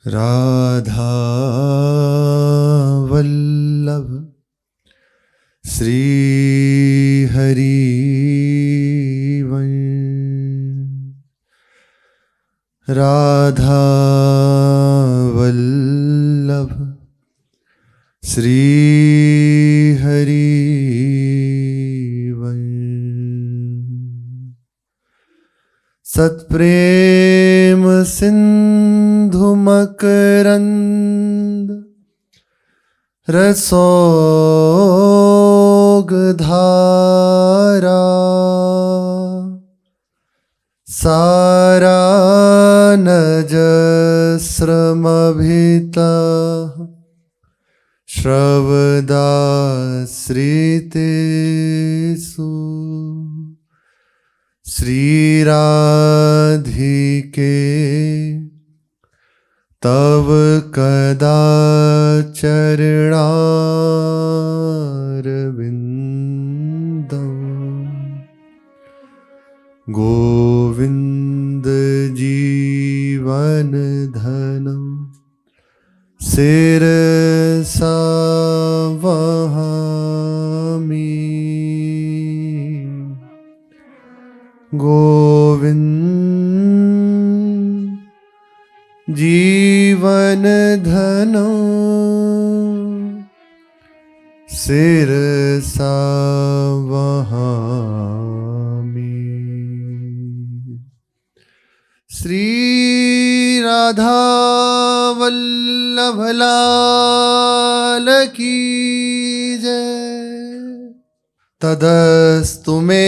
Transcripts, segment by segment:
राधा वल्लभ श्री हरि राधा वल्लभ श्री हरि सत्प्रेम सिंधु मकरंद रसोग धारा सारा नजस्रमभिता श्रवदाश्रितेषु श्रीराधिके तव कदाचरणारविन्दं गोविन्द जीवनधनं शिरसा वहामि गोविन्द जीवनधनं शिरसा वहामि। श्री राधा वल्लभ लाल की जय। तदस्तु मे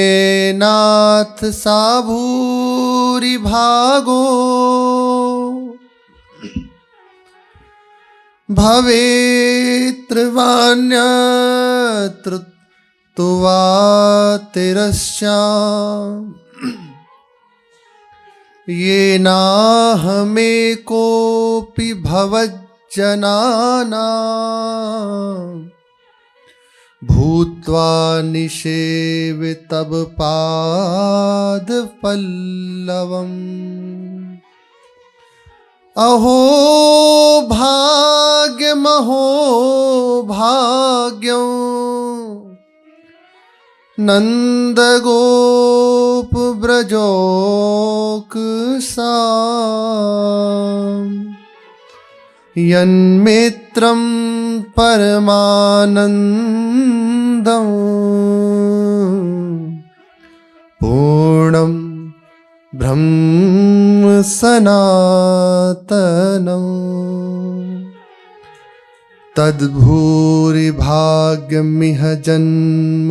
नाथ साभूरि भागो भवेत्रवान्यत्र तुवा तिरस्याम् येनाहमेकोऽपि भवज्जनानां भूत्वा निषेवितव पादपल्लवम्। अहो भाग्यमहो भाग्यं नन्दगोप ब्रजोक्साम् यन्मित्रं परमानन्दं पूर्णं ब्रह्म सनातनं तद्भूरि भाग्यमिह जन्म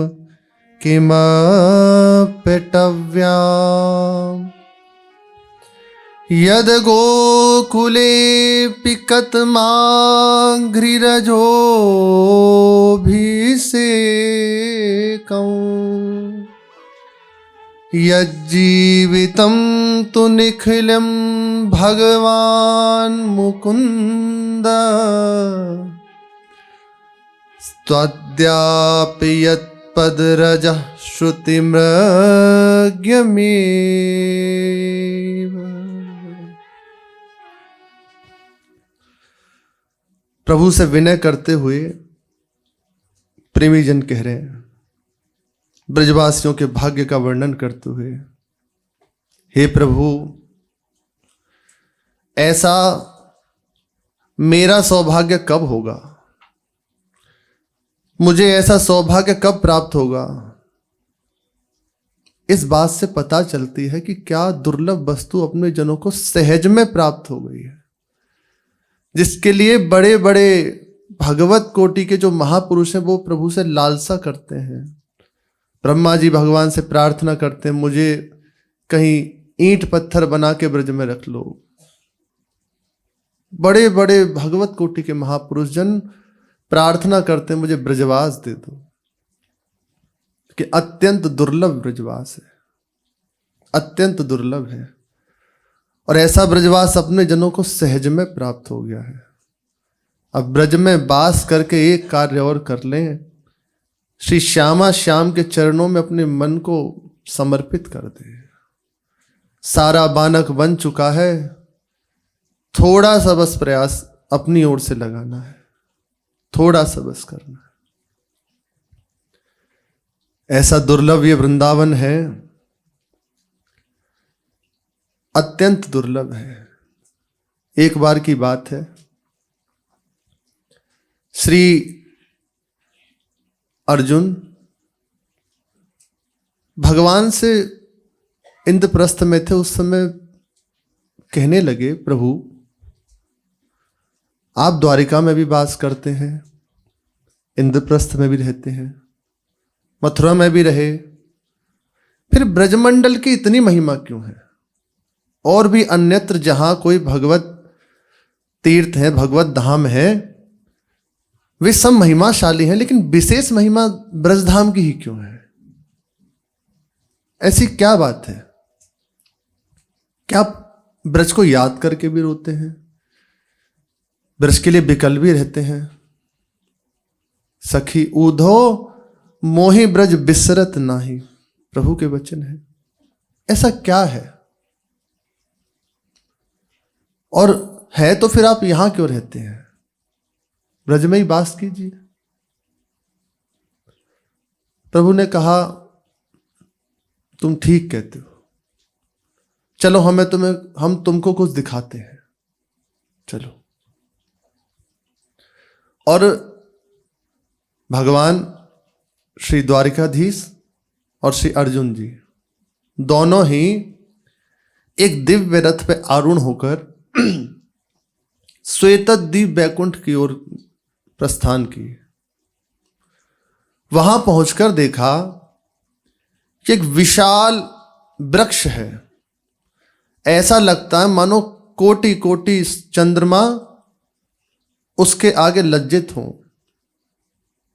किमप्यटव्याम् यद गोकुलेऽपि कतमाङ्घ्रिरजोऽभिषेकम् यज्जीवितं तु निखिलं भगवान् मुकुन्द त्वद्यापि यत्पदरजः श्रुतिमृग्यमेव। प्रभु से विनय करते हुए प्रेमी जन कह रहे हैं, ब्रजवासियों के भाग्य का वर्णन करते हुए, हे प्रभु, ऐसा मेरा सौभाग्य कब होगा, मुझे ऐसा सौभाग्य कब प्राप्त होगा। इस बात से पता चलती है कि क्या दुर्लभ वस्तु अपने जनों को सहज में प्राप्त हो गई है, जिसके लिए बड़े बड़े भगवत कोटि के जो महापुरुष हैं वो प्रभु से लालसा करते हैं। ब्रह्मा जी भगवान से प्रार्थना करते हैं, मुझे कहीं ईंट पत्थर बना के ब्रज में रख लो। बड़े बड़े भगवत कोटि के महापुरुष जन प्रार्थना करते हैं, मुझे ब्रजवास दे दो, कि अत्यंत दुर्लभ ब्रजवास है, अत्यंत दुर्लभ है। और ऐसा ब्रजवास अपने जनों को सहज में प्राप्त हो गया है। अब ब्रज में वास करके एक कार्य और कर लें, श्री श्यामा श्याम के चरणों में अपने मन को समर्पित कर दे। सारा बानक बन चुका है, थोड़ा सा बस प्रयास अपनी ओर से लगाना है, थोड़ा सा बस करना है। ऐसा दुर्लभ ये वृंदावन है, अत्यंत दुर्लभ है। एक बार की बात है, श्री अर्जुन भगवान से इंद्रप्रस्थ में थे। उस समय कहने लगे, प्रभु आप द्वारिका में भी वास करते हैं, इंद्रप्रस्थ में भी रहते हैं, मथुरा में भी रहे, फिर ब्रजमंडल की इतनी महिमा क्यों है? और भी अन्यत्र जहां कोई भगवत तीर्थ है, भगवत धाम है, वे सब महिमाशाली हैं, लेकिन विशेष महिमा ब्रजधाम की ही क्यों है? ऐसी क्या बात है? क्या ब्रज को याद करके भी रोते हैं? ब्रज के लिए विकल भी रहते हैं? सखी ऊधो मोहि ब्रज बिसरत नाही, प्रभु के वचन है। ऐसा क्या है? और है तो फिर आप यहां क्यों रहते हैं? ब्रज में ही वास कीजिए। प्रभु ने कहा, तुम ठीक कहते हो, चलो हम तुमको कुछ दिखाते हैं, चलो। और भगवान श्री द्वारिकाधीश और श्री अर्जुन जी दोनों ही एक दिव्य रथ पे आरूढ़ होकर श्वेतद्वीप बैकुंठ की ओर प्रस्थान किए। वहां पहुंचकर देखा कि एक विशाल वृक्ष है। ऐसा लगता है मानो कोटि कोटि चंद्रमा उसके आगे लज्जित हों।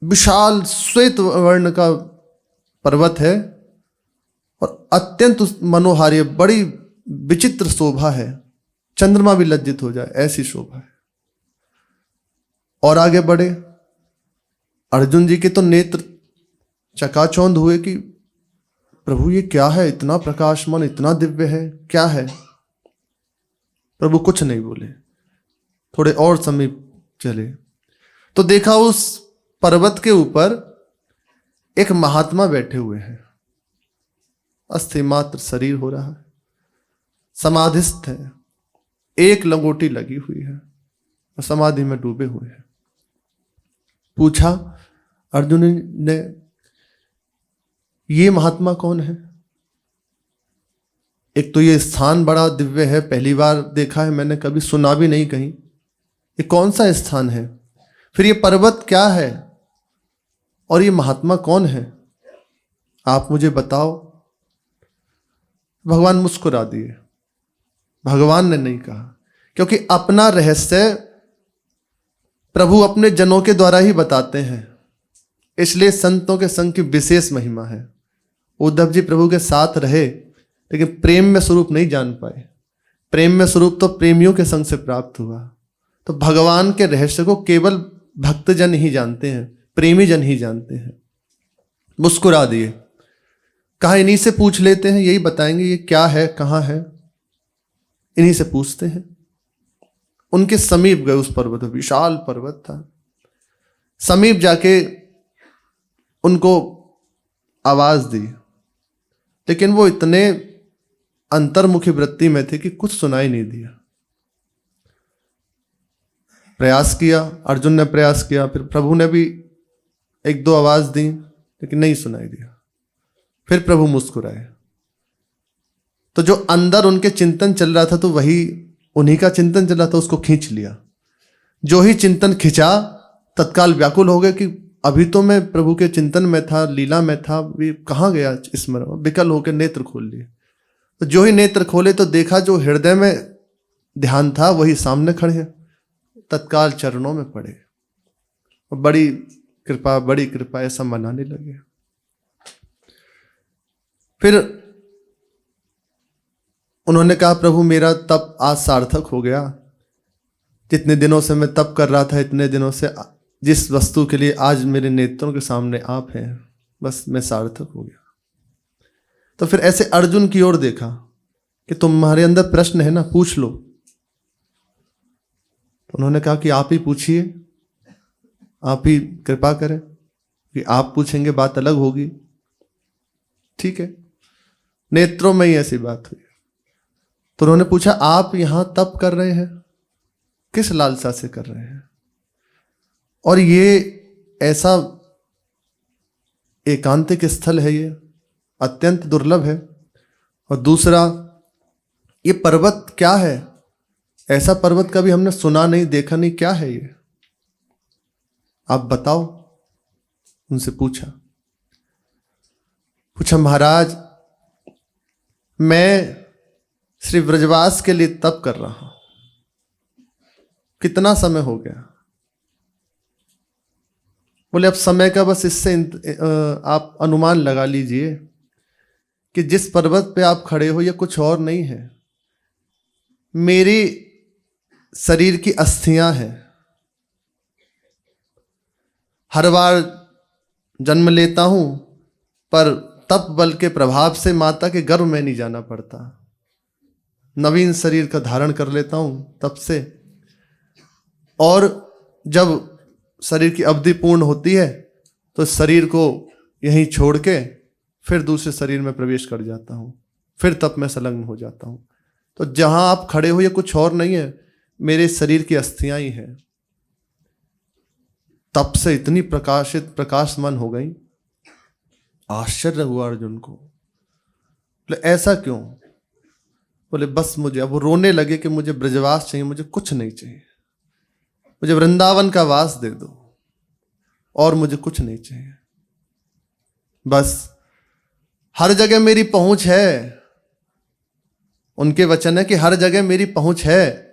विशाल श्वेत वर्ण का पर्वत है और अत्यंत मनोहारी, बड़ी विचित्र शोभा है। चंद्रमा भी लज्जित हो जाए ऐसी शोभा है। और आगे बढ़े, अर्जुन जी के तो नेत्र चकाचौंध हुए कि प्रभु ये क्या है? इतना प्रकाशमान, इतना दिव्य है, क्या है? प्रभु कुछ नहीं बोले। थोड़े और समीप चले तो देखा उस पर्वत के ऊपर एक महात्मा बैठे हुए हैं। अस्थि मात्र शरीर हो रहा है, समाधिस्थ है, एक लंगोटी लगी हुई है और समाधि में डूबे हुए हैं। पूछा अर्जुन ने, ये महात्मा कौन है? एक तो ये स्थान बड़ा दिव्य है, पहली बार देखा है मैंने, कभी सुना भी नहीं कहीं। ये कौन सा स्थान है? फिर ये पर्वत क्या है? और ये महात्मा कौन है? आप मुझे बताओ। भगवान मुस्कुरा दिए। भगवान ने नहीं कहा, क्योंकि अपना रहस्य प्रभु अपने जनों के द्वारा ही बताते हैं, इसलिए संतों के संग की विशेष महिमा है। उद्धव जी प्रभु के साथ रहे, लेकिन प्रेम में स्वरूप नहीं जान पाए। प्रेम में स्वरूप तो प्रेमियों के संग से प्राप्त हुआ। तो भगवान के रहस्य को केवल भक्तजन ही जानते हैं, प्रेमी जन ही जानते हैं। मुस्कुरा दिए, कहा इन्हीं से पूछ लेते हैं, यही बताएंगे ये क्या है, कहाँ है। इन्हीं से पूछते हैं। उनके समीप गए। उस पर्वत, विशाल पर्वत था। समीप जाके उनको आवाज दी, लेकिन वो इतने अंतर्मुखी वृत्ति में थे कि कुछ सुनाई नहीं दिया। प्रयास किया, अर्जुन ने प्रयास किया, फिर प्रभु ने भी एक दो आवाज दी, लेकिन नहीं सुनाई दिया। फिर प्रभु मुस्कुराए। तो जो अंदर उनके चिंतन चल रहा था, तो वही उन्हीं का चिंतन चल रहा था, उसको खींच लिया। जो ही चिंतन खिंचा, तत्काल व्याकुल हो गए कि अभी तो मैं प्रभु के चिंतन में था, लीला में था, भी कहाँ गया स्मरण। विकल होकर नेत्र खोल लिए। तो जो ही नेत्र खोले तो देखा जो हृदय में ध्यान था वही सामने खड़े हैं। तत्काल चरणों में पड़े, बड़ी कृपा, बड़ी कृपा, ऐसा मनाने लगे। फिर उन्होंने कहा, प्रभु मेरा तप आज सार्थक हो गया। जितने दिनों से मैं तप कर रहा था, इतने दिनों से जिस वस्तु के लिए आज मेरे नेत्रों के सामने आप हैं, बस मैं सार्थक हो गया। तो फिर ऐसे अर्जुन की ओर देखा कि तुम्हारे अंदर प्रश्न है ना, पूछ लो। तो उन्होंने कहा कि आप ही पूछिए, आप ही कृपा करें, कि आप पूछेंगे बात अलग होगी। ठीक है, नेत्रों में ही ऐसी बात हुई। तो उन्होंने पूछा, आप यहां तप कर रहे हैं, किस लालसा से कर रहे हैं? और ये ऐसा एकांतिक स्थल है, ये अत्यंत दुर्लभ है। और दूसरा, ये पर्वत क्या है? ऐसा पर्वत कभी हमने सुना नहीं, देखा नहीं, क्या है ये? आप बताओ। उनसे पूछा महाराज, मैं श्री ब्रजवास के लिए तप कर रहा हूं। कितना समय हो गया? बोले, अब समय का बस इससे आप अनुमान लगा लीजिए कि जिस पर्वत पे आप खड़े हो, ये कुछ और नहीं है, मेरी शरीर की अस्थियां हैं। हर बार जन्म लेता हूं, पर तप बल के प्रभाव से माता के गर्भ में नहीं जाना पड़ता, नवीन शरीर का धारण कर लेता हूं तब से। और जब शरीर की अवधि पूर्ण होती है तो शरीर को यहीं छोड़ के फिर दूसरे शरीर में प्रवेश कर जाता हूं, फिर तप में संलग्न हो जाता हूं। तो जहां आप खड़े हो, ये कुछ और नहीं है, मेरे शरीर की अस्थियां ही हैं। तप से इतनी प्रकाशमान हो गई। आश्चर्य हुआ अर्जुन को। बोले, ऐसा क्यों? बोले, बस मुझे, अब वो रोने लगे कि मुझे ब्रजवास चाहिए, मुझे कुछ नहीं चाहिए, मुझे वृंदावन का वास दे दो, और मुझे कुछ नहीं चाहिए। बस हर जगह मेरी पहुंच है। उनके वचन है कि हर जगह मेरी पहुंच है,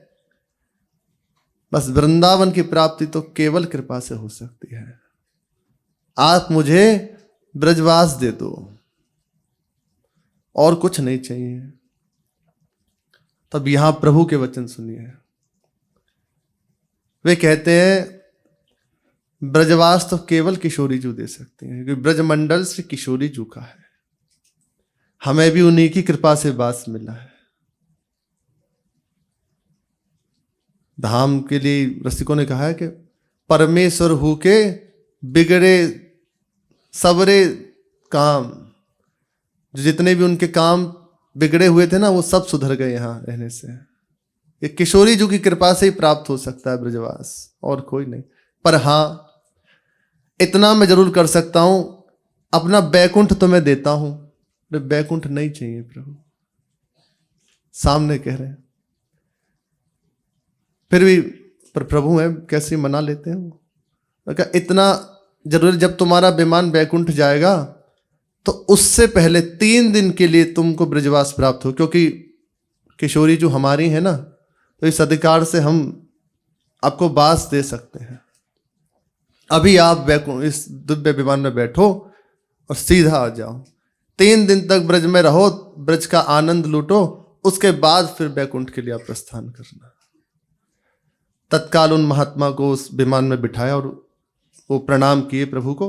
बस वृंदावन की प्राप्ति तो केवल कृपा से हो सकती है। आप मुझे ब्रजवास दे दो, और कुछ नहीं चाहिए। तब यहां प्रभु के वचन सुनिए। वे कहते हैं, ब्रजवास तो केवल किशोरी जू दे सकती हैं, क्योंकि ब्रजमंडल से किशोरी जू का है, हमें भी उन्हीं की कृपा से वास मिला है। धाम के लिए रसिकों ने कहा है कि परमेश्वर हु के बिगड़े सबरे काम, जो जितने भी उनके काम बिगड़े हुए थे ना, वो सब सुधर गए यहां रहने से। ये किशोरी जू की कृपा से ही प्राप्त हो सकता है ब्रजवास, और कोई नहीं। पर हां, इतना मैं जरूर कर सकता हूं, अपना बैकुंठ तो मैं देता हूं। बैकुंठ नहीं चाहिए प्रभु, सामने कह रहे हैं। फिर भी पर प्रभु है, कैसे मना लेते हैं? इतना जरूर, जब तुम्हारा विमान बैकुंठ जाएगा तो उससे पहले 3 दिन के लिए तुमको ब्रजवास प्राप्त हो, क्योंकि किशोरी जो हमारी है ना, तो इस अधिकार से हम आपको वास दे सकते हैं। अभी आप इस दिव्य विमान में बैठो और सीधा आ जाओ, 3 दिन तक ब्रज में रहो, ब्रज का आनंद लूटो, उसके बाद फिर बैकुंठ के लिए आप प्रस्थान करना। तत्काल उन महात्मा को उस विमान में बिठाया और वो प्रणाम किए प्रभु को,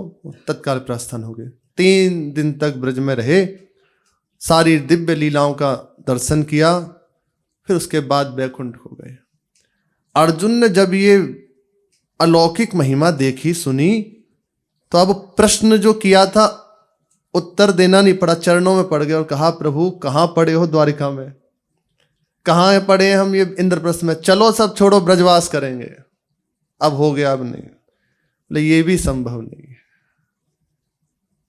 तत्काल प्रस्थान हो गए। 3 दिन तक ब्रज में रहे, सारी दिव्य लीलाओं का दर्शन किया, फिर उसके बाद बैकुंठ हो गए। अर्जुन ने जब ये अलौकिक महिमा देखी, सुनी, तो अब प्रश्न जो किया था उत्तर देना नहीं पड़ा, चरणों में पड़ गए और कहा, प्रभु कहाँ पड़े हो द्वारिका में? कहाँ पड़े हम ये इंद्रप्रस्थ में? चलो सब छोड़ो, ब्रजवास करेंगे। अब हो गया, अब नहीं। बोले, ये भी संभव नहीं है।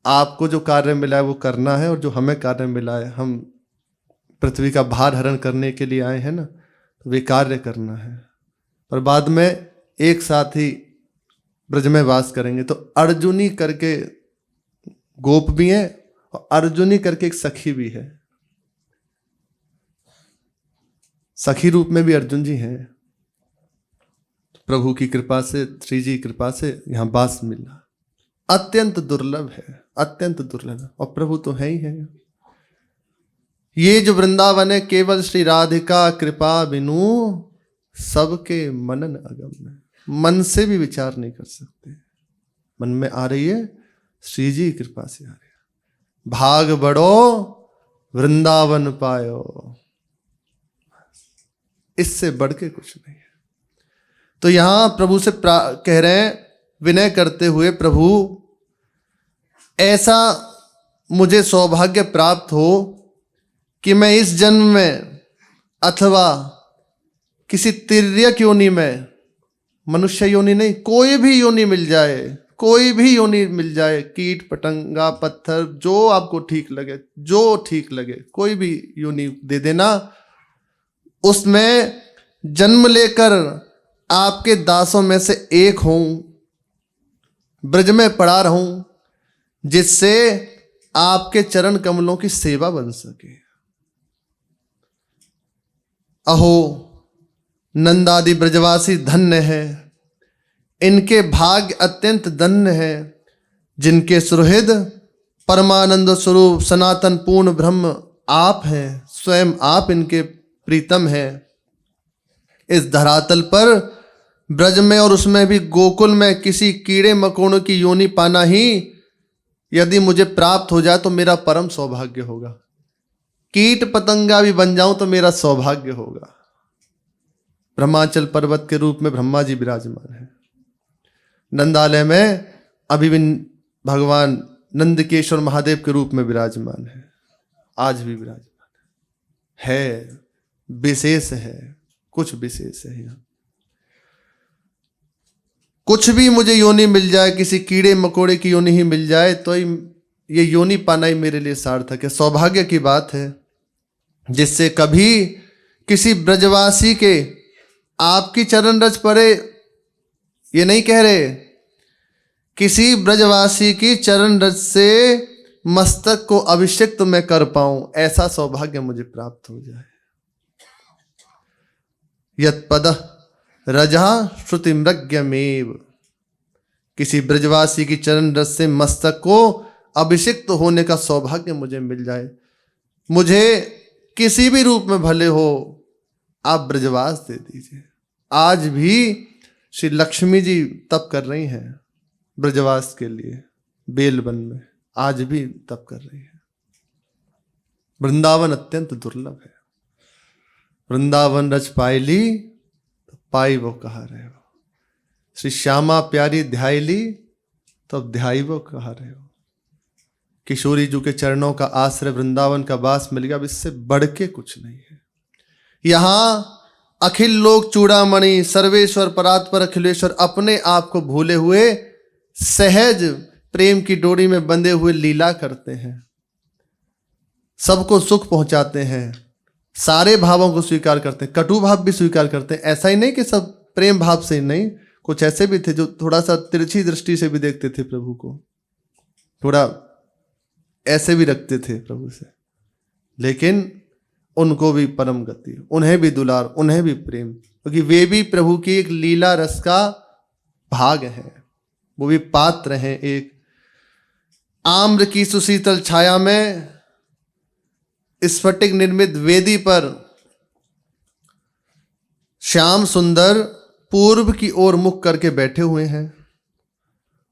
आपको जो कार्य मिला है वो करना है, और जो हमें कार्य मिला है, हम पृथ्वी का भार हरण करने के लिए आए हैं ना, तो वे कार्य करना है। पर बाद में एक साथ ही ब्रज में वास करेंगे। तो अर्जुनी करके गोप भी है, और अर्जुनी करके एक सखी भी है। सखी रूप में भी अर्जुन जी हैं। प्रभु की कृपा से, श्री जी की कृपा से यहां वास मिला। अत्यंत दुर्लभ है, अत्यंत दुर्लभ है, और प्रभु तो है ही है। ये जो वृंदावन है, केवल श्री राधिका कृपा बिनु सबके मनन अगम है। मन से भी विचार नहीं कर सकते। मन में आ रही है, श्री जी की कृपा से आ रही है। भाग बढ़ो वृंदावन पायो, इससे बढ़ के कुछ नहीं है। तो यहां प्रभु से कह रहे हैं विनय करते हुए, प्रभु ऐसा मुझे सौभाग्य प्राप्त हो कि मैं इस जन्म में अथवा किसी तिर्यक योनि में, मनुष्य योनि नहीं, कोई भी योनि मिल जाए, कोई भी योनि मिल जाए, कीट पतंगा पत्थर जो आपको ठीक लगे, जो ठीक लगे, कोई भी योनि दे देना, उसमें जन्म लेकर आपके दासों में से एक हूं, ब्रज में पड़ा रहूं, जिससे आपके चरण कमलों की सेवा बन सके। अहो नंदादि ब्रजवासी धन्य है, इनके भाग्य अत्यंत धन्य है, जिनके सुहृद परमानंद स्वरूप सनातन पूर्ण ब्रह्म आप हैं, स्वयं आप इनके प्रीतम हैं। इस धरातल पर ब्रज में और उसमें भी गोकुल में किसी कीड़े मकोड़ों की योनि पाना ही यदि मुझे प्राप्त हो जाए तो मेरा परम सौभाग्य होगा। कीट पतंगा भी बन जाऊं तो मेरा सौभाग्य होगा। ब्रह्माचल पर्वत के रूप में ब्रह्मा जी विराजमान है। नंदालय में अभी भी भगवान नंदकेश्वर महादेव के रूप में विराजमान है, आज भी विराजमान है। विशेष है, कुछ विशेष है। यहाँ कुछ भी मुझे योनि मिल जाए, किसी कीड़े मकोड़े की योनि ही मिल जाए तो ये योनि पाना ही मेरे लिए सार्थक है, सौभाग्य की बात है। जिससे कभी किसी ब्रजवासी के आपकी चरण रज पड़े, ये नहीं कह रहे, किसी ब्रजवासी की चरण रज से मस्तक को अभिषिक्त मैं कर पाऊं, ऐसा सौभाग्य मुझे प्राप्त हो जाए। यत्पद रजा श्रुति मृग्यमेव, किसी ब्रजवासी की चरण रज से मस्तक को अभिषिक्त होने का सौभाग्य मुझे मिल जाए। मुझे किसी भी रूप में भले हो, आप ब्रजवास दे दीजिए। आज भी श्री लक्ष्मी जी तप कर रही हैं ब्रजवास के लिए, बेलवन में आज भी तप कर रही है। वृंदावन अत्यंत दुर्लभ है। वृंदावन रच पायली तो पाई वो कहा रहे हो, श्री श्यामा प्यारी ध्याई ली तो अब ध्याई वो कहा रहे हो। किशोरी जी के चरणों का आश्रय, वृंदावन का वास मिल गया, अब इससे बढ़ के कुछ नहीं है। यहां अखिल लोक चूड़ामणि सर्वेश्वर परात्पर अखिलेश्वर अपने आप को भूले हुए सहज प्रेम की डोरी में बंधे हुए लीला करते हैं, सबको सुख पहुंचाते हैं, सारे भावों को स्वीकार करते हैं, कटु भाव भी स्वीकार करते हैं। ऐसा ही नहीं कि सब प्रेम भाव से ही नहीं, कुछ ऐसे भी थे जो थोड़ा सा तिरछी दृष्टि से भी देखते थे प्रभु को, थोड़ा ऐसे भी रखते थे प्रभु से, लेकिन उनको भी परम गति, उन्हें भी दुलार, उन्हें भी प्रेम, क्योंकि वे भी प्रभु की एक लीला रस का भाग हैं, वो भी पात्र हैं। एक आम्र की सुशीतल छाया में स्फटिक निर्मित वेदी पर श्याम सुंदर पूर्व की ओर मुख करके बैठे हुए हैं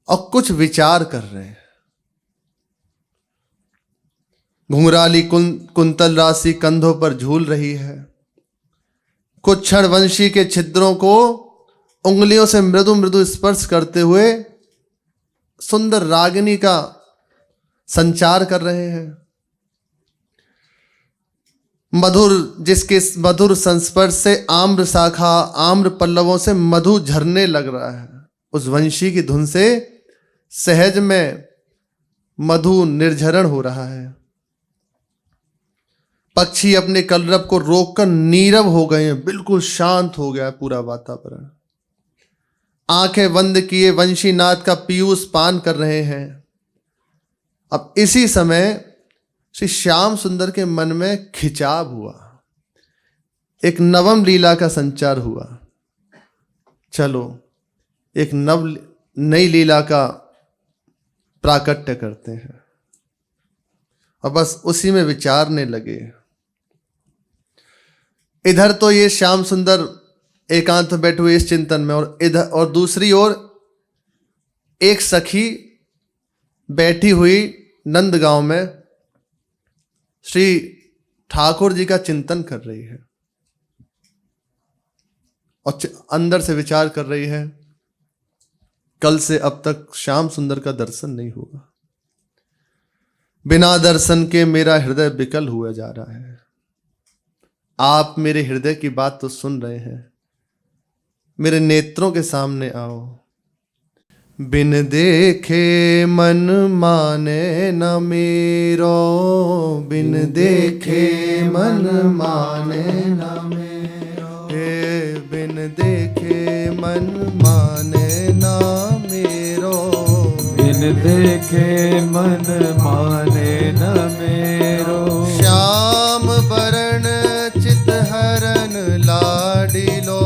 और कुछ विचार कर रहे हैं। घुंघराली कुंतल राशि कंधों पर झूल रही है। कुछ क्षण वंशी के छिद्रों को उंगलियों से मृदु मृदु स्पर्श करते हुए सुंदर रागिनी का संचार कर रहे हैं। मधुर, जिसके मधुर संस्पर्श से आम्र शाखा, आम्र पल्लवों से मधु झरने लग रहा है। उस वंशी की धुन से सहज में मधु निर्झरण हो रहा है। पक्षी अपने कलरव को रोककर नीरव हो गए हैं, बिल्कुल शांत हो गया पूरा वातावरण। आंखें बंद किए वंशीनाथ का पीयूष पान कर रहे हैं। अब इसी समय श्री श्याम सुंदर के मन में खिंचाव हुआ, एक नवम लीला का संचार हुआ। चलो एक नई लीला का प्राकट्य करते हैं, और बस उसी में विचारने लगे। इधर तो ये श्याम सुंदर एकांत में बैठे हुए इस चिंतन में, और इधर और दूसरी ओर एक सखी बैठी हुई नंदगांव में श्री ठाकुर जी का चिंतन कर रही है। और अंदर से विचार कर रही है, कल से अब तक श्याम सुंदर का दर्शन नहीं होगा, बिना दर्शन के मेरा हृदय विकल हुआ जा रहा है। आप मेरे हृदय की बात तो सुन रहे हैं, मेरे नेत्रों के सामने आओ। बिन देखे मन माने न मेरो, बिन देखे मन माने न मेरो, हे बिन देखे मन माने न मेरो, बिन देखे मन माने न मेरो। श्याम बरण चित हरन लाडिलो,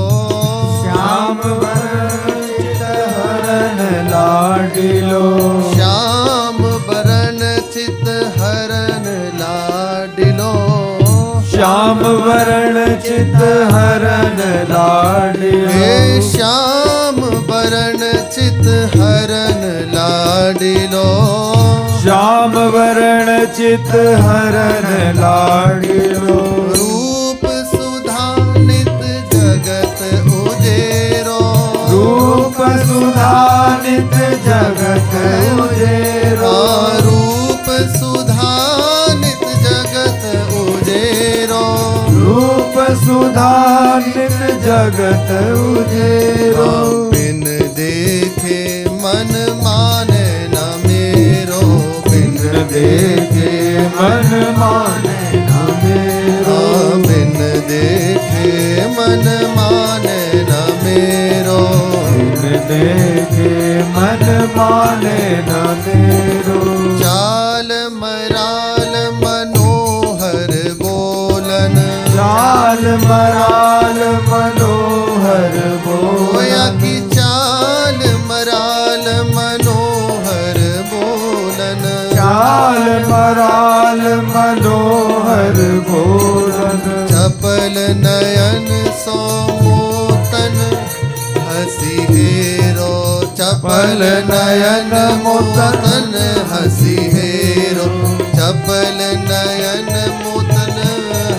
श्याम बरण चित हरन लाडिलो, श्याम बरण चित हरन लाडिलो, श्याम वरण चित हरन लाडिलो, हे श्याम बरण चित हरन लाडिलो, श्याम वरण चित हरन लाडिलो। रूप सुधा नित जगत उजेरो, रूप सुधा नित जगत उजेरो, रूप सुधा नित जगत उजेरो, रूप सुधा नित जगत उजेरो। बिन देखे मन माने न मेरो, बिन देखे मन माने न मेरो, बिन देखे मन माने न मेरो, बिन देखे मन माने न मेरो। चाल मराल मनोहर बोलन, चाल मराल मनोहर होया बोलन, की चाल मराल मनोहर बोलन, चाल मराल मनोहर बोलन, चपल नयन सो मोतन हसी हेरो, चपल नयन मोतन हसी हेरो, चपल नयन मोतन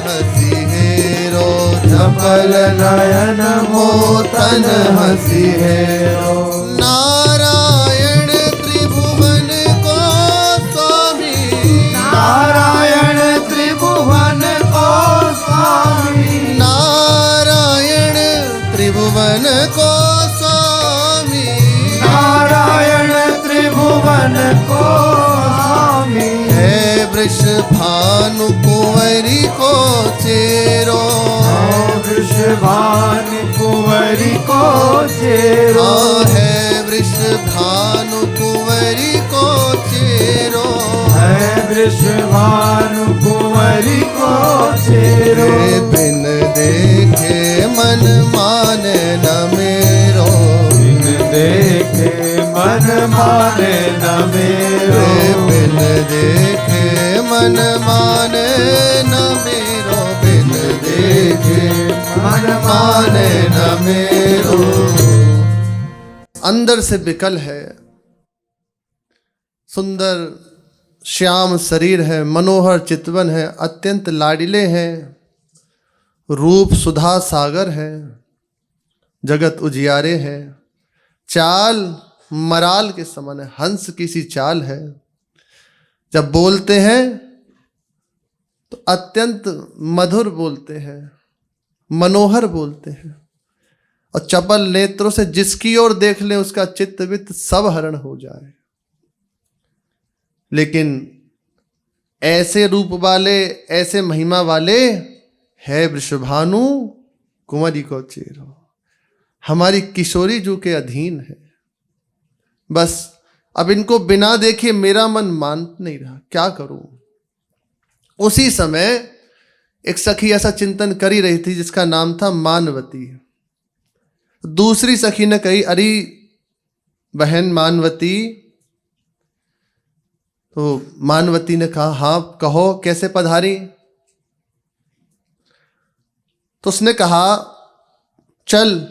हसी हेरो, चपल नयन मोतन हसी हेरो। नारायण त्रिभुवन को स्वामी, नारायण त्रिभुवन को स्वामी, नारायण त्रिभुवन को स्वामी, नारायण त्रिभुवन को स्वामी, है वृष भानु कुंवरी को चेरो, वृषभान कुंवरी को चेरो, है वृष भानु कुंवरी को चेरो, है वृषभान कुंवरी को चेरो। हे बिन देखे मन माने न मेरो, बिन देखे मन माने न मेरो, हे बिन देखे मन माने न मेरो, बिन देखे मन माने न मेरो। अंदर से विकल है, सुंदर श्याम शरीर है, मनोहर चितवन है, अत्यंत लाडिले हैं, रूप सुधा सागर है, जगत उजियारे है, चाल मराल के समान है, हंस की सी चाल है। जब बोलते हैं तो अत्यंत मधुर बोलते हैं, मनोहर बोलते हैं, और चपल नेत्रों से जिसकी ओर देख ले उसका चित्त वित्त सब हरण हो जाए। लेकिन ऐसे रूप वाले, ऐसे महिमा वाले है वृषभानु कुंवरी को चेरो, हमारी किशोरी जू के अधीन है। बस अब इनको बिना देखे मेरा मन मान नहीं रहा, क्या करूं। उसी समय एक सखी ऐसा चिंतन कर ही रही थी जिसका नाम था मानवती। दूसरी सखी ने कही, अरे बहन मानवती। तो मानवती ने कहा, हाँ कहो कैसे पधारी। तो उसने कहा, चल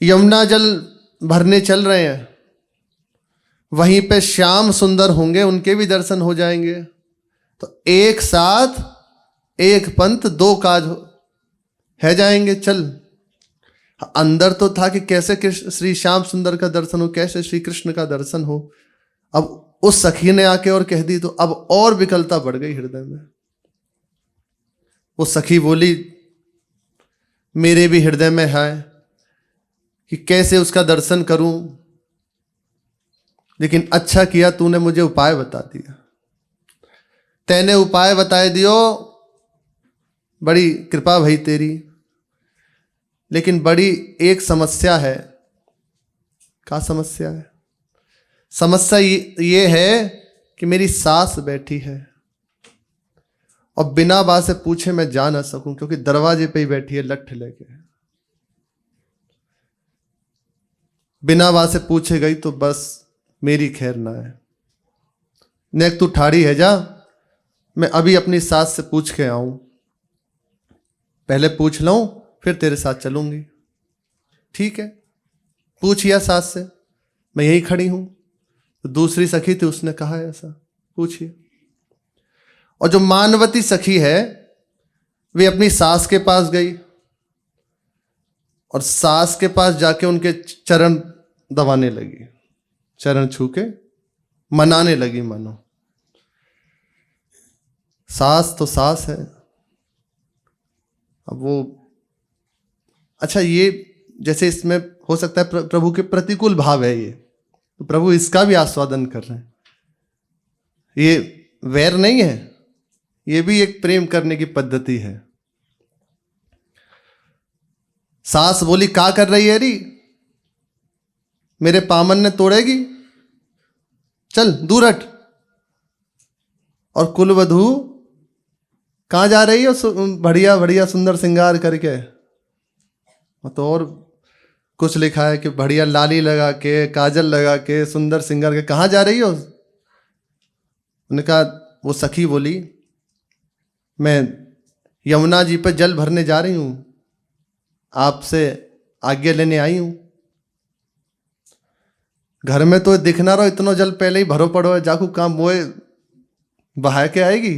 यमुना जल भरने चल रहे हैं, वहीं पे श्याम सुंदर होंगे, उनके भी दर्शन हो जाएंगे। तो एक साथ एक पंथ दो काज है जाएंगे, चल अंदर तो था कि कैसे कृष्ण श्री श्याम सुंदर का दर्शन हो, कैसे श्री कृष्ण का दर्शन हो। अब उस सखी ने आके और कह दी तो अब और विकलता बढ़ गई हृदय में। वो सखी बोली मेरे भी हृदय में है कि कैसे उसका दर्शन करूं, लेकिन अच्छा किया तूने मुझे उपाय बता दिया। तैने उपाय बताए दियो, बड़ी कृपा भई तेरी। लेकिन बड़ी एक समस्या है। क्या समस्या है? समस्या ये है कि मेरी सास बैठी है और बिना बात से पूछे मैं जा ना सकूं, क्योंकि दरवाजे पे ही बैठी है लठ लेके। बिना बात से पूछे गई तो बस मेरी खैर ना है। नेक तू ठाड़ी है, जा, मैं अभी अपनी सास से पूछ के आऊं। पहले पूछ लूं फिर तेरे साथ चलूंगी। ठीक है, पूछिया सास से, मैं यहीं खड़ी हूं। तो दूसरी सखी थी, उसने कहा ऐसा, पूछिए। और जो मानवती सखी है वे अपनी सास के पास गई और सास के पास जाके उनके चरण दबाने लगी, चरण छू के मनाने लगी। मानो सास तो सास है। अब वो अच्छा, ये जैसे इसमें हो सकता है प्रभु के प्रतिकूल भाव है ये, तो प्रभु इसका भी आस्वादन कर रहे हैं। ये वैर नहीं है, ये भी एक प्रेम करने की पद्धति है। सास बोली क्या कर रही है री, मेरे पामन ने तोड़ेगी, चल दूर हट। और कुलवधू कहाँ जा रही हो, बढ़िया बढ़िया सुंदर श्रृंगार करके। तो और कुछ लिखा है कि बढ़िया लाली लगा के, काजल लगा के, सुंदर श्रृंगार के, कहाँ जा रही हो? उन्होंने कहा, वो सखी बोली मैं यमुना जी पर जल भरने जा रही हूं, आपसे आज्ञा लेने आई हूं। घर में तो दिखना रहो, इतना जल पहले ही भरो पड़ो है, जाकू काम मोए बहा के आएगी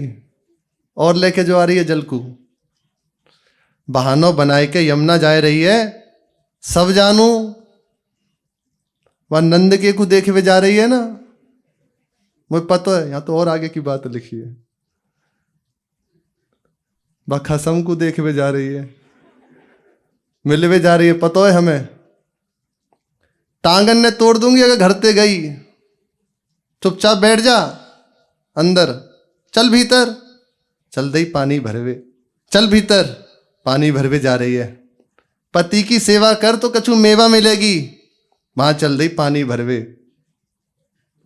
और लेके जो आ रही है जल को। बहानों बनाए के यमुना जा रही है, सब जानू। वह नंद के को देखे हुए जा रही है ना, मुझे पता है। यहां तो और आगे की बात लिखी है, वह खसम को देखे हुए जा रही है, मिले हुए जा रही है, पता है हमें। टांगन ने तोड़ दूंगी अगर घर ते गई। चुपचाप बैठ जा अंदर, चल भीतर। चल दई पानी भरवे, चल भीतर, पानी भरवे जा रही है। पति की सेवा कर तो कछु मेवा मिलेगी, वहां चल दई पानी भरवे।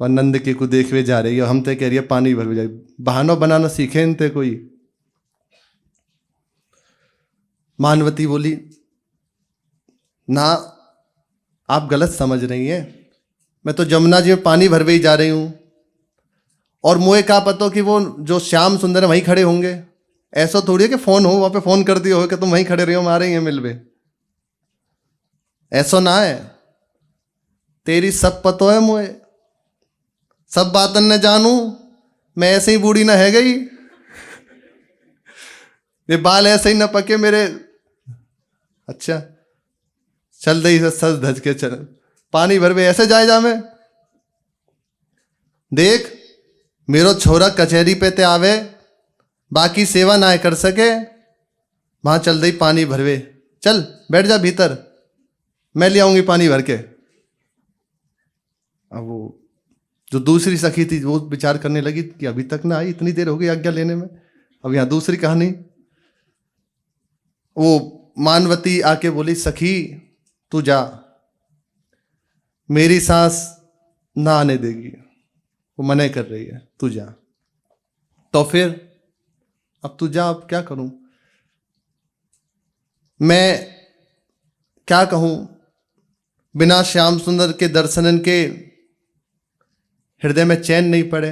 वह नंद के को देखवे जा रही है, हम ते कह रही है पानी भरवे जाए। बहानों बनाना सीखे इनते कोई। मानवती बोली ना, आप गलत समझ रही हैं, मैं तो जमुना जी में पानी भरवे ही जा रही हूं। और मुझे क्या पता कि वो जो श्याम सुंदर है वहीं खड़े होंगे। ऐसा थोड़ी है कि फोन हो, वहां पे फोन कर दिया हो कि तुम वहीं खड़े रही हो, हम आ रही हैं मिलवे। ऐसा ना है, तेरी सब पतो है मुझे, सब बातन ने जानू। मैं ऐसे ही बूढ़ी ना है गई, ये बाल ऐसे ही ना पके मेरे। अच्छा चल दई सज धज के चल, पानी भरवे ऐसे जाए जा में। देख मेरो छोरा कचहरी पे ते आवे, बाकी सेवा ना कर सके, वहां चल दई पानी भरवे। चल बैठ जा भीतर, मैं ले आऊंगी पानी भर के। अब वो जो दूसरी सखी थी वो विचार करने लगी कि अभी तक ना आई, इतनी देर हो गई आज्ञा लेने में। अब यहां दूसरी कहानी, वो मानवती आके बोली सखी तू जा, मेरी सांस ना आने देगी, वो मना कर रही है, तू जा। तो फिर अब तू जा, अब क्या करूं मैं, क्या कहूं। बिना श्याम सुंदर के दर्शन के हृदय में चैन नहीं पड़े,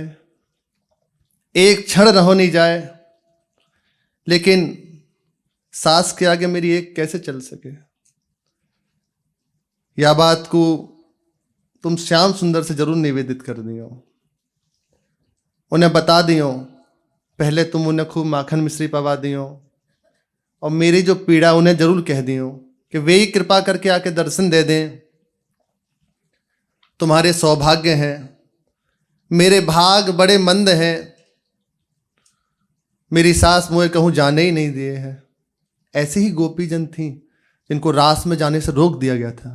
एक क्षण रहो नहीं जाए। लेकिन सास के आगे मेरी एक कैसे चल सके। या बात को तुम श्याम सुंदर से जरूर निवेदित कर दियो, उन्हें बता दियो। पहले तुम उन्हें खूब माखन मिश्री पवा दियो और मेरी जो पीड़ा उन्हें जरूर कह दियो कि वे ही कृपा करके आके दर्शन दे दें। तुम्हारे सौभाग्य हैं, मेरे भाग बड़े मंद हैं, मेरी सास मुझे कहूँ जाने ही नहीं दिए हैं। ऐसी ही गोपीजन थीं जिनको रास में जाने से रोक दिया गया था,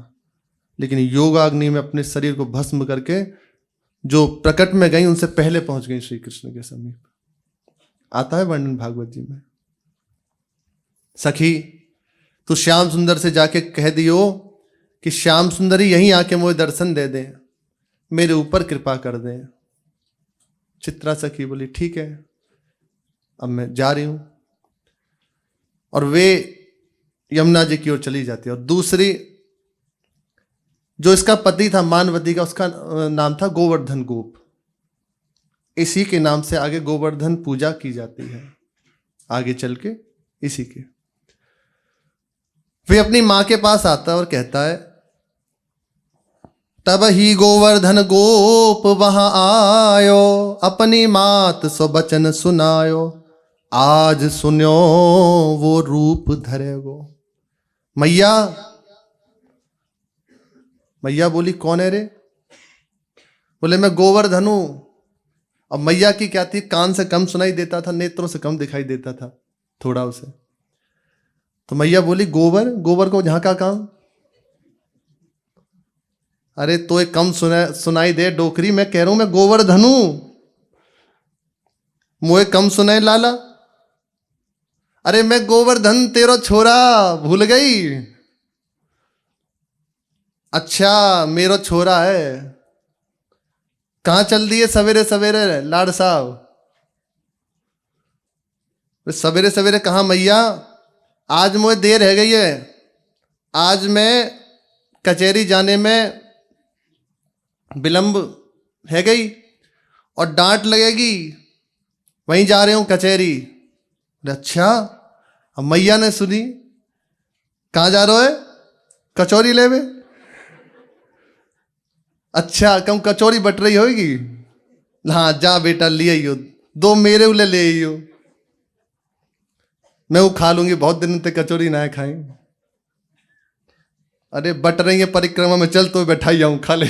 लेकिन योगाग्नि में अपने शरीर को भस्म करके जो प्रकट में गई उनसे पहले पहुंच गई श्री कृष्ण के समीप। आता है वर्णन भागवत जी में। सखी तू श्याम सुंदर से जाके कह दियो कि श्याम सुंदर ही यहीं आके मुझे दर्शन दे दें, मेरे ऊपर कृपा कर दें। चित्रा सखी बोली ठीक है, अब मैं जा रही हूं। और वे यमुना जी की ओर चली जाती है। और दूसरी जो इसका पति था मानवती का, उसका नाम था गोवर्धन गोप। इसी के नाम से आगे गोवर्धन पूजा की जाती है, आगे चल के इसी के। वे अपनी मां के पास आता है और कहता है तब ही गोवर्धन गोप वहां आयो, अपनी मात सो बचन सुनायो, आज सुन्यो वो रूप धरेगो। मैया मैया बोली कौन है रे? बोले मैं गोवर्धन हूं। अब मैया की क्या थी, कान से कम सुनाई देता था, नेत्रों से कम दिखाई देता था थोड़ा उसे। तो मैया बोली गोबर, गोबर को जहां का काम? अरे तो एक कम सुनाई दे डोकरी, मैं कह रहा हूं मैं गोवर्धन हूं, मुझे कम सुनाई लाला। अरे मैं गोवर्धन तेरा छोरा, भूल गई? अच्छा मेरा छोरा है। कहां चल दिए सवेरे सवेरे लाड साहब? सवेरे सवेरे कहां मैया? आज मुझे देर रह गई है, आज मैं कचहरी जाने में विलंब है गई और डांट लगेगी, वहीं जा रहे हूं कचहरी। अच्छा, अब मैया ने सुनी, कहां जा रहे हो? कचौरी लेवे? अच्छा कम कचौरी बट रही होगी? हाँ जा बेटा ले आइयो, दो मेरे उले ले आइयो, मैं वो खा लूंगी, बहुत दिन तक कचौरी ना खाई। अरे बट रही है परिक्रमा में, चल तो बैठाई आऊं, खा ले।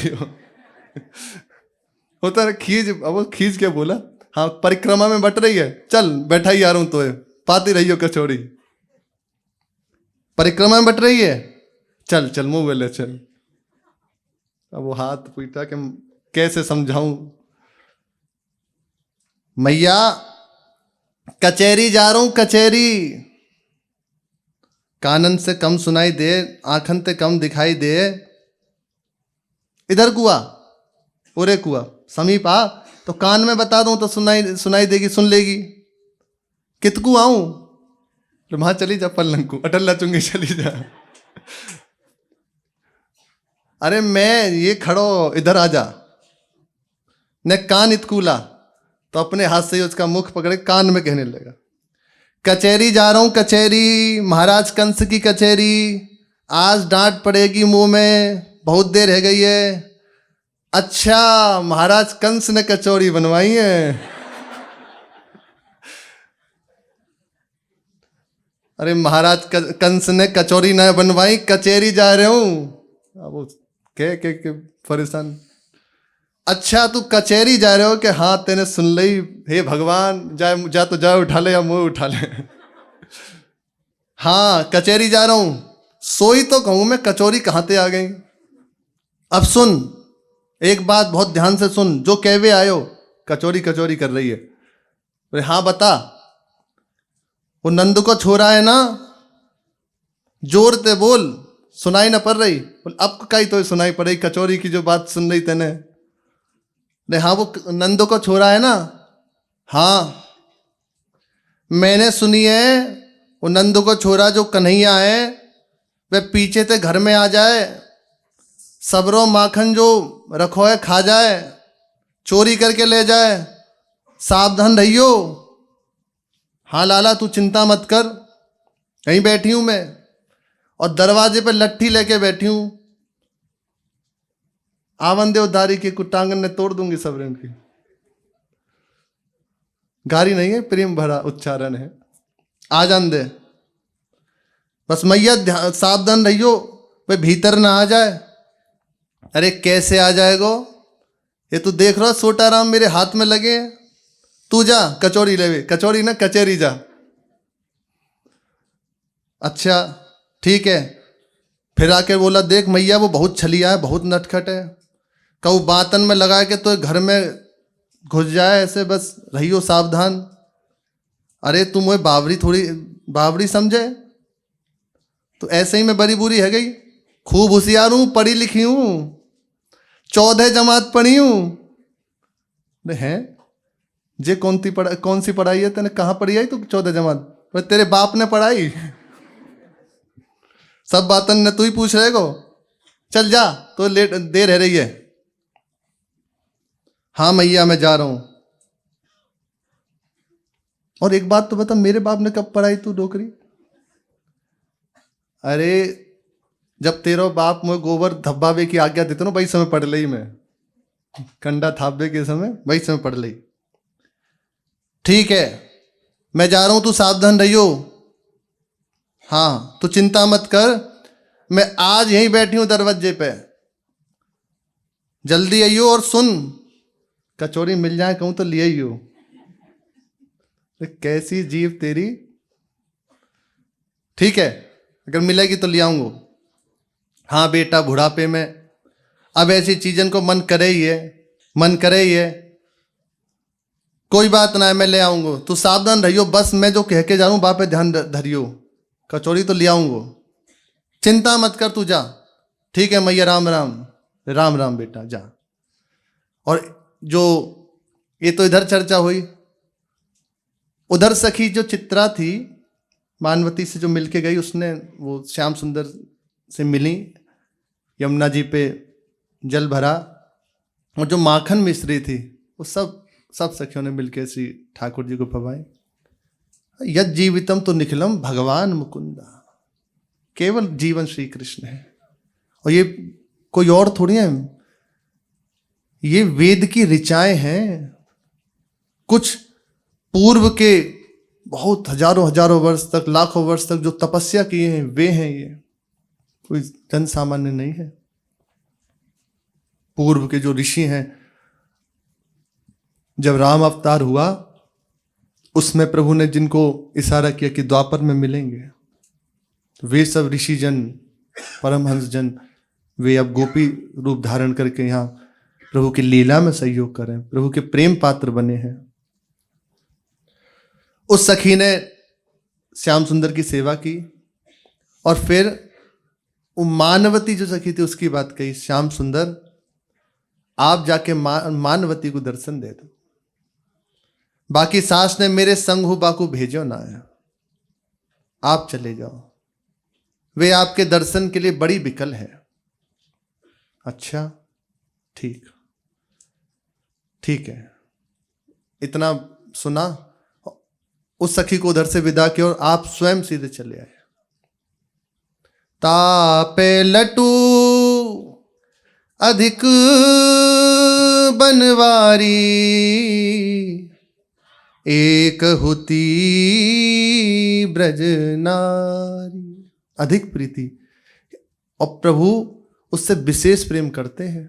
होता है खींच, अब वो खींच के बोला हाँ परिक्रमा में बट रही है, चल बैठाई आ रहा हूं, तो पाती रही हो कचौरी। परिक्रमा में बट रही है, चल चल मुंह बोले चल। अब वो हाथ पीटा कि कैसे समझाऊं? मैया कचहरी जा रहा हूं, कचहरी। कानन से कम सुनाई दे, आंखन से कम दिखाई दे। इधर कुआ, उरे कुआ, समीप आ तो कान में बता दूं तो सुनाई देगी, सुन लेगी। कितकू आऊं? तो वहां चली जा पल्लंकू, अटल्ला चुंगी चली जा। अरे मैं ये खड़ो, इधर आ जा। ने कान इतकूला तो अपने हाथ से ही उसका मुख पकड़े कान में कहने लगा कचहरी जा रहा हूं, कचहरी, महाराज कंस की कचहरी, आज डांट पड़ेगी मुंह में, बहुत देर रह गई है। अच्छा महाराज कंस ने कचौरी बनवाई है? अरे महाराज कंस ने कचौरी न बनवाई, कचहरी जा रहे हूं। अब के परेशान। अच्छा तू कचहरी जा रहे हो कि हाँ तेने सुन ली, हे भगवान जा तो जा, उठा ले या मुंह उठा ले। हाँ कचहरी जा रहा हूं, सोई तो कहूं मैं, कचौरी कहां से आ गई। अब सुन एक बात बहुत ध्यान से सुन, जो कहवे आयो कचौरी कचौरी कर रही है। अरे हाँ बता। वो नंद को छोरा है ना, जोर ते बोल, सुनाई ना पड़ रही? बोल अब कहीं तो सुनाई पड़ रही, कचौरी की जो बात सुन रही तेने। अरे हाँ वो नंदो को छोरा है ना? हाँ मैंने सुनी है, वो नंदो को छोरा जो कन्हैया है, वह पीछे से घर में आ जाए, सबरो माखन जो रखो है खा जाए, चोरी करके ले जाए, सावधान रहियो। हाँ लाला तू चिंता मत कर, कहीं बैठी हूं मैं और दरवाजे पर लट्ठी लेके बैठी हूं, आवन दे उधारी की कुटांगन ने तोड़ दूंगी सब ऋण की। गारी नहीं है, प्रेम भरा उच्चारण है। आ जान दे। बस मैया सावधान रहियो भाई भीतर ना आ जाए। अरे कैसे आ जाएगो, ये तू देख रहा छोटा राम मेरे हाथ में लगे हैं। तू जा कचौड़ी लेवे, कचौड़ी ना कचेरी जा। अच्छा ठीक है। फिर आके बोला देख मैया वो बहुत छलिया है, बहुत नटखट है, कहू बातन में लगा के तो घर में घुस जाए ऐसे, बस रहियो सावधान। अरे तुम वो बावरी थोड़ी बावरी समझे, तो ऐसे ही मैं बड़ी बुरी है गई, खूब होशियार हूं, पढ़ी लिखी हूं, 14 जमात पढ़ी हूं। हैं जे कौन सी पढ़ाई है तेने, कहाँ पढ़ी आई तू 14 जमात? पर तेरे बाप ने पढ़ाई सब बातन ने तू ही पूछ रहे को। चल जा तो लेट देर रह रही है। हाँ मैया मैं जा रहा हूं। और एक बात तो बता, मेरे बाप ने कब पढ़ाई तू डोकरी? अरे जब तेरा बाप मुझे गोबर धब्बावे की आज्ञा देते ना, वही समय पढ़ ली मैं, कंडा थापे के समय वही समय पढ़ ली। ठीक है मैं जा रहा हूं, तू सावधान रहियो। हाँ तू चिंता मत कर, मैं आज यहीं बैठी हूं दरवाजे पे, जल्दी आइयो। और सुन कचौरी मिल जाए कहूं तो ले आइयो। कैसी जीव तेरी। ठीक है अगर मिलेगी तो ले आऊंगा। हाँ बेटा बुढ़ापे में अब ऐसी चीजन को मन करे ही है, मन करे ही है। कोई बात ना है मैं ले आऊंगा, तू सावधान रहियो। बस मैं जो कह के जा रहा हूं बाप पे ध्यान धरियो। कचौड़ी तो ले आऊंगा, चिंता मत कर तू जा। ठीक है मैया राम राम। राम राम बेटा जा। और जो ये तो इधर चर्चा हुई, उधर सखी जो चित्रा थी मानवती से जो मिलके गई, उसने वो श्याम सुंदर से मिली, यमुना जी पे जल भरा, और जो माखन मिश्री थी वो सब सखियों ने मिलकर श्री ठाकुर जी को पवाए। यद जीवितम तो निखिलम भगवान मुकुंदा, केवल जीवन श्री कृष्ण है और ये कोई और थोड़ी है। ये वेद की ऋचाएं हैं, कुछ पूर्व के बहुत हजारों हजारों वर्ष तक, लाखों वर्ष तक जो तपस्या किए हैं वे हैं, ये कोई जन सामान्य नहीं है। पूर्व के जो ऋषि हैं, जब राम अवतार हुआ उसमें प्रभु ने जिनको इशारा किया कि द्वापर में मिलेंगे, वे सब ऋषि जन, परमहंस जन, वे अब गोपी रूप धारण करके यहाँ प्रभु की लीला में सहयोग करें, प्रभु के प्रेम पात्र बने हैं। उस सखी ने श्याम सुंदर की सेवा की और फिर वो मानवती जो सखी थी उसकी बात कही, श्याम सुंदर आप जाके मानवती को दर्शन दे दो, बाकी सास ने मेरे संग हो बाकू भेजो ना है, आप चले जाओ, वे आपके दर्शन के लिए बड़ी विकल है। अच्छा ठीक ठीक है, इतना सुना, उस सखी को उधर से विदा किया और आप स्वयं सीधे चले आए। तापे लटू अधिक बनवारी, एक होती ब्रज नारी। अधिक प्रीति, और प्रभु उससे विशेष प्रेम करते हैं।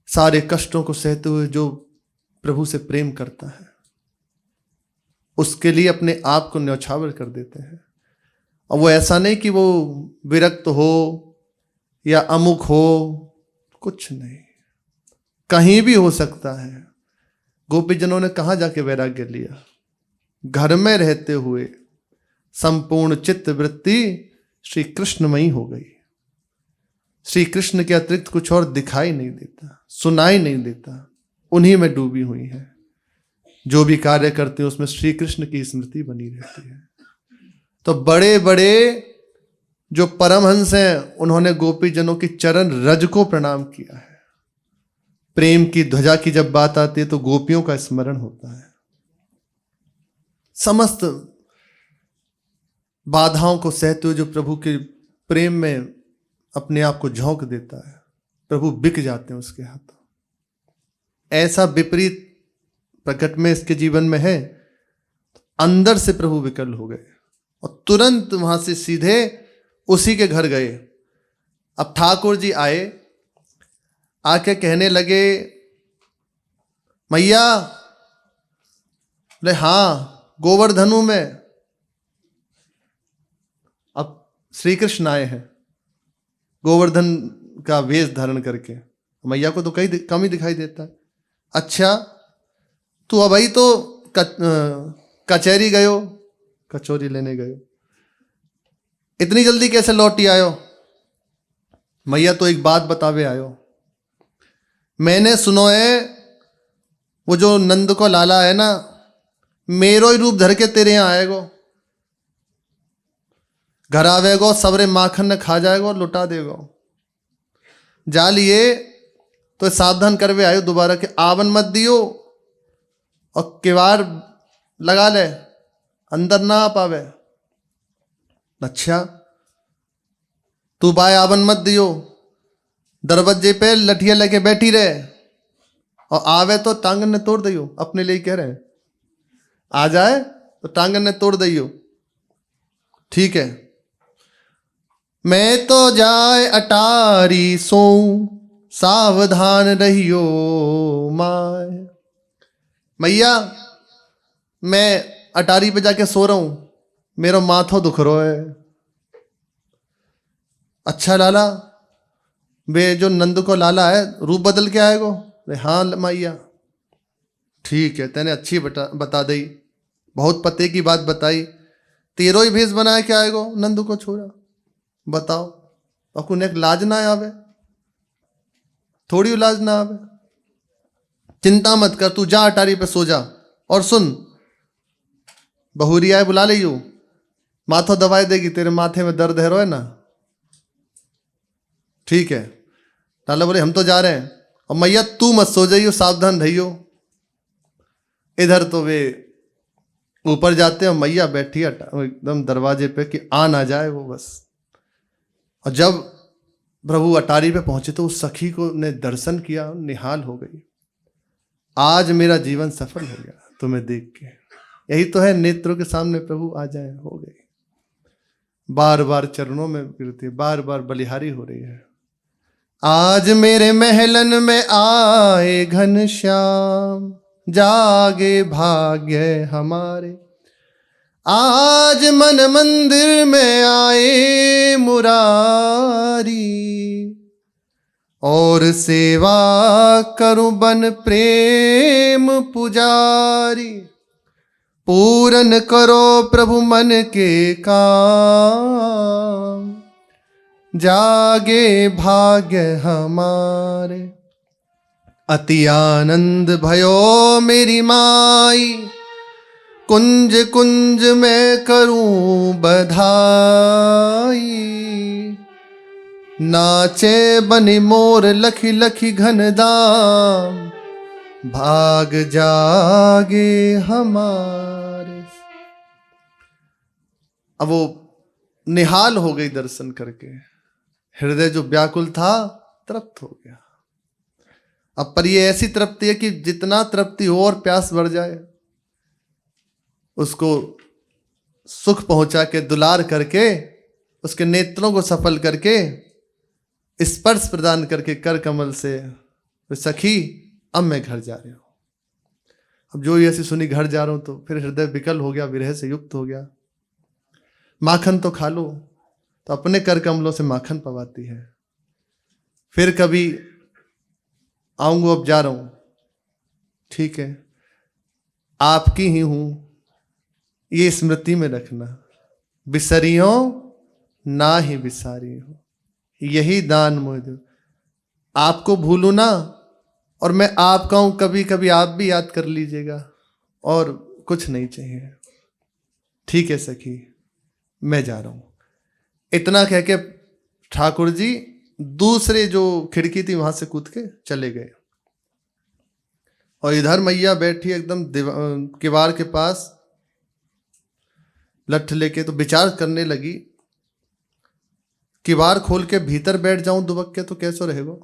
सारे कष्टों को सहते हुए जो प्रभु से प्रेम करता है उसके लिए अपने आप को न्यौछावर कर देते हैं। और वो ऐसा नहीं कि वो विरक्त हो या अमुक हो, कुछ नहीं, कहीं भी हो सकता है। गोपीजनों ने कहाँ जाके वैराग्य लिया? घर में रहते हुए संपूर्ण चित्त वृत्ति श्री कृष्णमयी हो गई। श्री कृष्ण के अतिरिक्त कुछ और दिखाई नहीं देता, सुनाई नहीं देता, उन्हीं में डूबी हुई है। जो भी कार्य करते हैं उसमें श्री कृष्ण की स्मृति बनी रहती है। तो बड़े बड़े जो परमहंस हैं उन्होंने गोपीजनों की चरण रज को प्रणाम किया है। प्रेम की ध्वजा की जब बात आती है तो गोपियों का स्मरण होता है। समस्त बाधाओं को सहते हुए जो प्रभु के प्रेम में अपने आप को झोंक देता है, प्रभु बिक जाते हैं उसके हाथों। ऐसा विपरीत प्रकट में इसके जीवन में है, अंदर से प्रभु विकल हो गए, और तुरंत वहां से सीधे उसी के घर गए। अब ठाकुर जी आए, आके कहने लगे, मैया। बोले हाँ, गोवर्धनु में। अब श्री कृष्ण आए हैं गोवर्धन का वेश धारण करके। मैया को तो कहीं कम ही दिखाई देता है। अच्छा, तू अब तो कचहरी गयो, कचौरी लेने गयो, इतनी जल्दी कैसे लौटी आयो? मैया तो एक बात बतावे आयो। मैंने सुनो है वो जो नंद को लाला है ना, मेरो ही रूप धर के तेरे यहां आएगो, घर आवेगो, सबरे माखन ने खा जाएगो और लुटा देगो। जा लिए तो सावधान करवे आयो दोबारा के आवन मत दियो और किवाड़ लगा ले, अंदर ना आ पावे। अच्छा, तू बाय आवन मत दियो, दरवाजे पे लठिया लेके बैठी रहे, और आवे तो टांगन ने तोड़ दियो। अपने लिए कह रहे हैं, आ जाए तो टांगन ने तोड़ दियो। ठीक है, मैं तो जाए अटारी सोऊं, सावधान रहियो माय। मैया, मैं अटारी पे जाके सो रहा हूं, मेरा माथो दुख रो है। अच्छा लाला, वे जो नंद को लाला है रूप बदल के आएगो? हाँ मैया। ठीक है, तेने अच्छी बता दी, बहुत पते की बात बताई। तेरो ही भेष बनाए के आएगो नंद को छोड़ा? बताओ, अकुन एक लाज ना आवे? थोड़ी लाज ना आवे? चिंता मत कर, तू जा अटारी पे सो जा। और सुन, बहुरिया बुला लियो, माथो दवाई देगी, तेरे माथे में दर्द है रो है ना। ठीक है। लाला बोले हम तो जा रहे हैं, और मैया तू मत सो जाइयो, सावधान रहियो। इधर तो वे ऊपर जाते हैं और मैया बैठी है एकदम दरवाजे पे कि आ ना जाए वो बस। और जब प्रभु अटारी पे पहुंचे तो उस सखी को ने दर्शन किया, निहाल हो गई। आज मेरा जीवन सफल हो गया तुम्हें देख के। यही तो है, नेत्रों के सामने प्रभु आ जाए, हो गई। बार बार चरणों में गिरती, बार बार बलिहारी हो रही है। आज मेरे महलन में आए घनश्याम, जागे भाग्य हमारे। आज मन मंदिर में आए मुरारी, और सेवा करूं बन प्रेम पुजारी। पूरन करो प्रभु मन के काम, जागे भाग्य हमारे। अति आनंद भयो मेरी माई, कुंज कुंज में करूं बधाई। नाचे बनि मोर लखी लखी घनदाम, भाग जागे हमारे। अब वो निहाल हो गई दर्शन करके, हृदय जो व्याकुल था तृप्त हो गया। अब पर ये ऐसी तृप्ति है कि जितना तृप्ति हो और प्यास बढ़ जाए, उसको सुख पहुंचा के, दुलार करके, उसके नेत्रों को सफल करके, स्पर्श प्रदान करके कर कमल से, सखी अब मैं घर जा रही हूं। अब जो ऐसी सुनी घर जा रहा हूं तो फिर हृदय विकल हो गया, विरह से युक्त हो गया। माखन तो खा लो, तो अपने कर कमलों से माखन पवाती है। फिर कभी आऊंगा, अब जा रहा हूं, ठीक है, आपकी ही हूं, ये स्मृति में रखना। बिसरियो ना ही बिसारी हो, यही दान मुझे। आपको भूलू ना, और मैं आपका हूं, कभी कभी आप भी याद कर लीजिएगा, और कुछ नहीं चाहिए। ठीक है सखी, मैं जा रहा हूं। इतना कह के ठाकुर जी दूसरे जो खिड़की थी वहां से कूद के चले गए। और इधर मैया बैठी एकदम किवाड़ के पास लठ लेके, तो विचार करने लगी, किवाड़ खोल के भीतर बैठ जाऊं दुबक के तो कैसे रहेगा।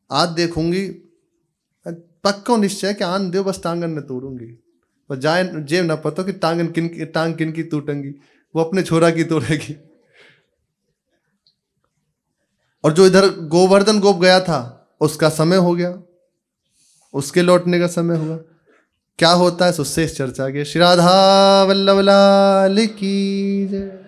आज देखूंगी, पक्का निश्चय कि आन दो बस टांगन ने तोड़ूंगी। पर जाए जेब ना पता कि टांग किन की टूटेंगी, वो अपने छोरा की तोड़ेगी। और जो इधर गोवर्धन गोप गया था उसका समय हो गया, उसके लौटने का समय हुआ। क्या होता है उससे चर्चा की। श्री राधा वल्लभ लाल की जय।